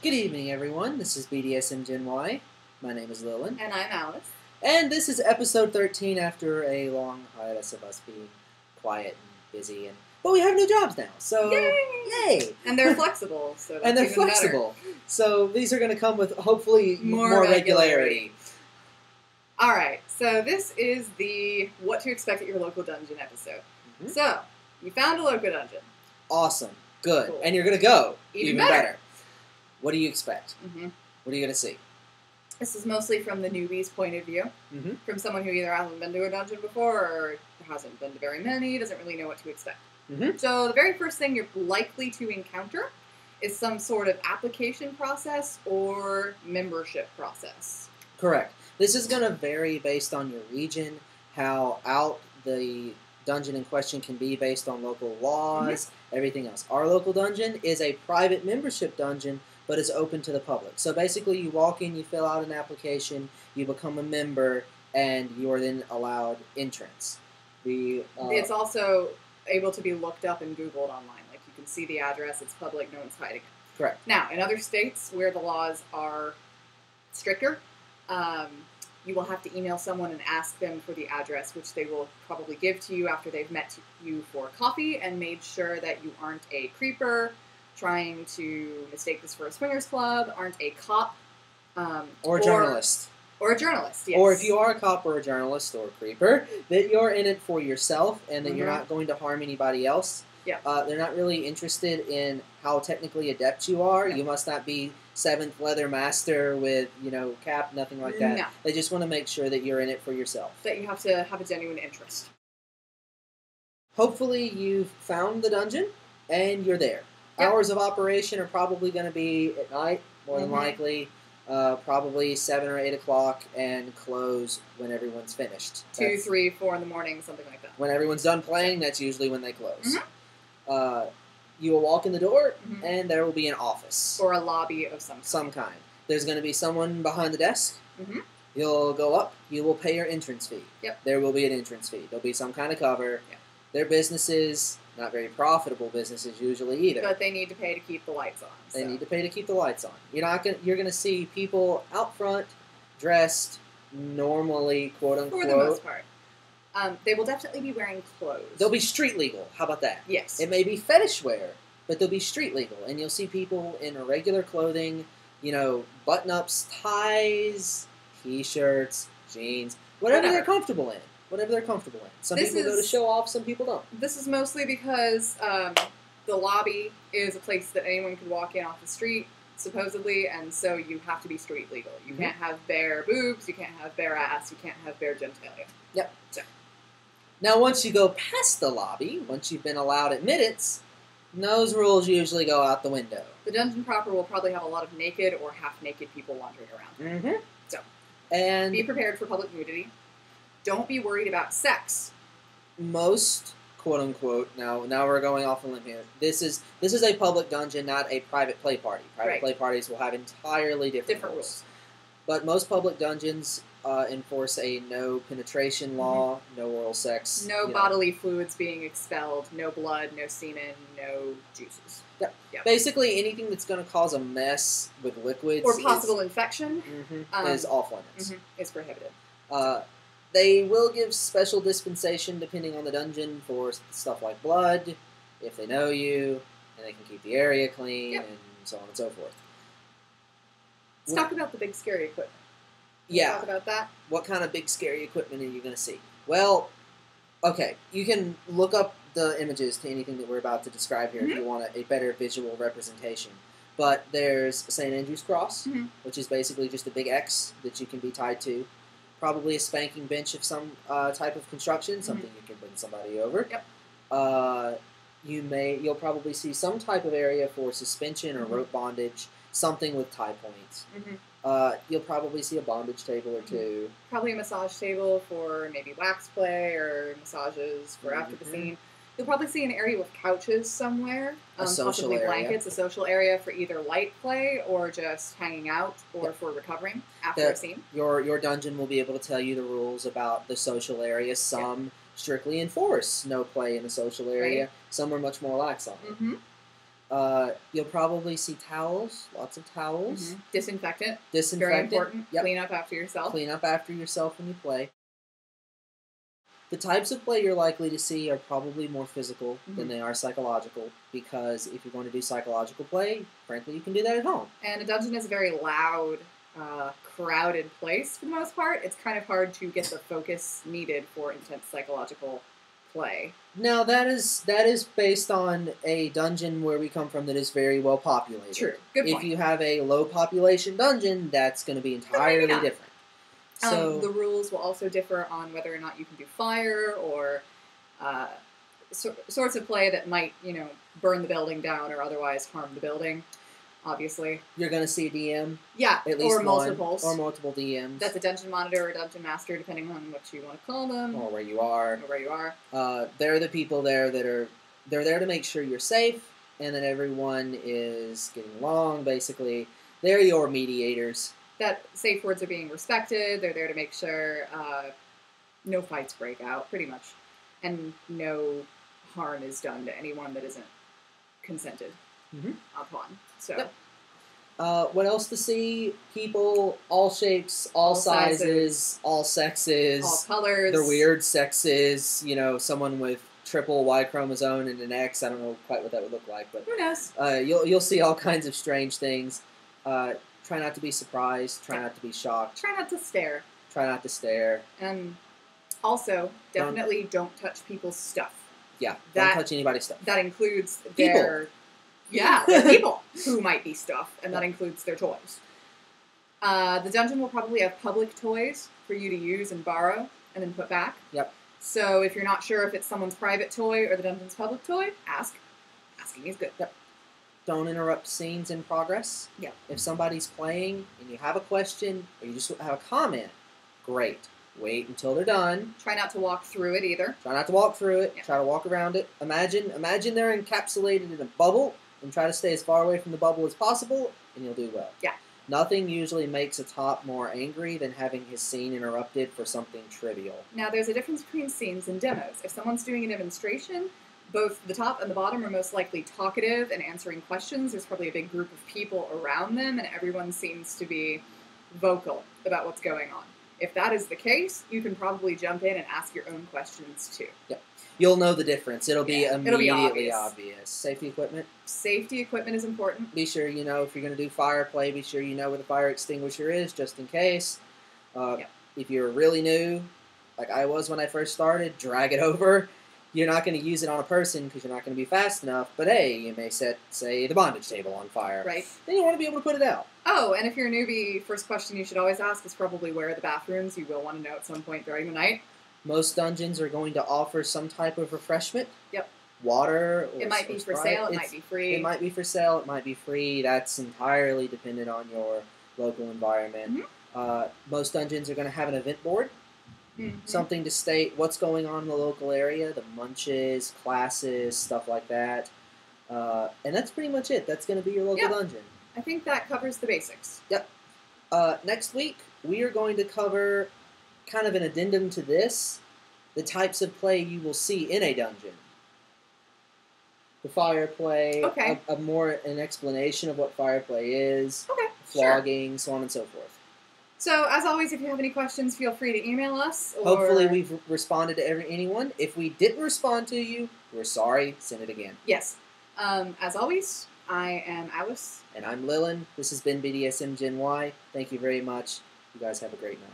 Good evening, everyone. This is BDSM Gen Y. My name is Lillian. And I'm Alice. And this is episode 13 after a long hiatus of us being quiet and busy. But we have new jobs now, so yay! And they're flexible, so that's and they're even flexible. So these are going to come with hopefully more regularity. Alright, so this is the What to Expect at Your Local Dungeon episode. Mm-hmm. So, you found a local dungeon. Awesome. Good. Cool. And you're going to go Even better. What do you expect? Mm-hmm. What are you going to see? This is mostly from the newbie's point of view. Mm-hmm. From someone who either hasn't been to a dungeon before or hasn't been to very many, doesn't really know what to expect. Mm-hmm. So the very first thing you're likely to encounter is some sort of application process or membership process. Correct. This is going to vary based on your region, how out the dungeon in question can be based on local laws, everything else. Our local dungeon is a private membership dungeon, but is open to the public. So basically you walk in, you fill out an application, you become a member, and you are then allowed entrance. It's also able to be looked up and Googled online. Like, you can see the address, it's public, no one's hiding it. Correct. Now, in other states where the laws are stricter, you will have to email someone and ask them for the address, which they will probably give to you after they've met you for coffee and made sure that you aren't a creeper trying to mistake this for a swingers club, aren't a cop. Or a journalist. Or a journalist, yes. Or if you are a cop or a journalist or a creeper, that you're in it for yourself and that you're not going to harm anybody else. Yeah. They're not really interested in how technically adept you are. No. You must not be 7th leather master with, cap, nothing like that. No. They just want to make sure that you're in it for yourself. That you have to have a genuine interest. Hopefully you've found the dungeon and you're there. Yep. Hours of operation are probably going to be at night, more than likely. Probably 7 or 8 o'clock and close when everyone's finished. 2, 3, 4 in the morning, something like that. When everyone's done playing, that's usually when they close. You will walk in the door, and there will be an office. Or a lobby of some kind. There's going to be someone behind the desk. You'll go up. You will pay your entrance fee. Yep. There will be an entrance fee. There'll be some kind of cover. Yep. Their businesses, not very profitable businesses usually either. But they need to pay to keep the lights on. They need to pay to keep the lights on. You're gonna see people out front, dressed normally, quote unquote. For the most part. They will definitely be wearing clothes. They'll be street legal. How about that? Yes. It may be fetish wear, but they'll be street legal. And you'll see people in regular clothing, button-ups, ties, t-shirts, jeans, whatever they're comfortable in. Some people go to show off, some people don't. This is mostly because the lobby is a place that anyone could walk in off the street, supposedly, and so you have to be street legal. You can't have bare boobs, you can't have bare ass, you can't have bare genitalia. Yep. So. Now, once you go past the lobby, once you've been allowed admittance, those rules usually go out the window. The dungeon proper will probably have a lot of naked or half-naked people wandering around. So, and be prepared for public nudity. Don't be worried about sex. Most, quote-unquote, now we're going off a limb here, this is a public dungeon, not a private play party. Private play parties will have entirely different rules. But most public dungeons enforce a no penetration law, no oral sex. No bodily fluids being expelled, no blood, no semen, no juices. Yep. Basically, anything that's going to cause a mess with liquids or possible infection is off limits. Is prohibited. They will give special dispensation depending on the dungeon for stuff like blood, if they know you, and they can keep the area clean, and so on and so forth. Let's talk about the big scary equipment. Talk about that. What kind of big scary equipment are you going to see? Well, okay, you can look up the images to anything that we're about to describe here if you want a better visual representation. But there's a St. Andrew's cross, which is basically just a big X that you can be tied to. Probably a spanking bench of some type of construction, something you can bring somebody over. Yep. You'll probably see some type of area for suspension or rope bondage, something with tie points. You'll probably see a bondage table or two. Probably a massage table for maybe wax play or massages for after the scene. You'll probably see an area with couches somewhere, possibly blankets, a social area for either light play or just hanging out or for recovering after a scene. Your dungeon will be able to tell you the rules about the social area. Some strictly enforce no play in the social area. Some are much more lax on it. You'll probably see towels, lots of towels. Disinfectant. Disinfectant. Very important. Yep. Clean up after yourself. Clean up after yourself when you play. The types of play you're likely to see are probably more physical than they are psychological, because if you're going to do psychological play, frankly, you can do that at home. And a dungeon is a very loud, crowded place for the most part. It's kind of hard to get the focus needed for intense psychological play. Now, that is based on a dungeon where we come from that is very well populated. True. Good point. If you have a low population dungeon, that's going to be entirely different. So the rules will also differ on whether or not you can do fire or sorts of play that might, burn the building down or otherwise harm the building. Obviously, you're going to see a DM. Yeah, at least or multiples, or multiple DMs. That's a dungeon monitor or dungeon master, depending on what you want to call them, or where you are. They're the people there they're there to make sure you're safe and that everyone is getting along. Basically, they're your mediators. That safe words are being respected. They're there to make sure no fights break out, pretty much, and no harm is done to anyone that isn't consented upon. So, what else to see? People, all shapes, all sizes, all sexes, all colors. The weird sexes. Someone with triple Y chromosome and an X. I don't know quite what that would look like, but who knows? You'll see all kinds of strange things. Try not to be surprised. Try not to be shocked. Try not to stare. Try not to stare. And also, definitely don't touch people's stuff. Yeah, don't touch anybody's stuff. That includes their people who might be stuff, and that includes their toys. The dungeon will probably have public toys for you to use and borrow, and then put back. Yep. So if you're not sure if it's someone's private toy or the dungeon's public toy, ask. Asking is good. Yep. Don't interrupt scenes in progress. Yeah. If somebody's playing and you have a question or you just have a comment, great. Wait until they're done. Try not to walk through it either. Try not to walk through it. Yeah. Try to walk around it. Imagine they're encapsulated in a bubble and try to stay as far away from the bubble as possible and you'll do well. Yeah. Nothing usually makes a top more angry than having his scene interrupted for something trivial. Now, there's a difference between scenes and demos. If someone's doing a demonstration, both the top and the bottom are most likely talkative and answering questions. There's probably a big group of people around them, and everyone seems to be vocal about what's going on. If that is the case, you can probably jump in and ask your own questions, too. Yep. You'll know the difference. It'll be immediately obvious. Safety equipment. Safety equipment is important. Be sure if you're going to do fire play, be sure you know where the fire extinguisher is, just in case. If you're really new, like I was when I first started, drag it over. You're not going to use it on a person because you're not going to be fast enough, but hey, you may set, say, the bondage table on fire. Right. Then you want to be able to put it out. Oh, and if you're a newbie, first question you should always ask is probably where are the bathrooms. You will want to know at some point during the night. Most dungeons are going to offer some type of refreshment. Yep. Water. Or it might be for sale, it might be free. It might be for sale, it might be free. That's entirely dependent on your local environment. Most dungeons are going to have an event board. Something to state what's going on in the local area, the munches, classes, stuff like that. And that's pretty much it. That's going to be your local dungeon. I think that covers the basics. Yep. Next week, we are going to cover, kind of an addendum to this, the types of play you will see in a dungeon. The fire play, an explanation of what fire play is, flogging, so on and so forth. So, as always, if you have any questions, feel free to email us. Or... Hopefully we've responded to anyone. If we didn't respond to you, we're sorry. Send it again. Yes. As always, I am Alice. And I'm Lillian. This has been BDSM Gen Y. Thank you very much. You guys have a great night.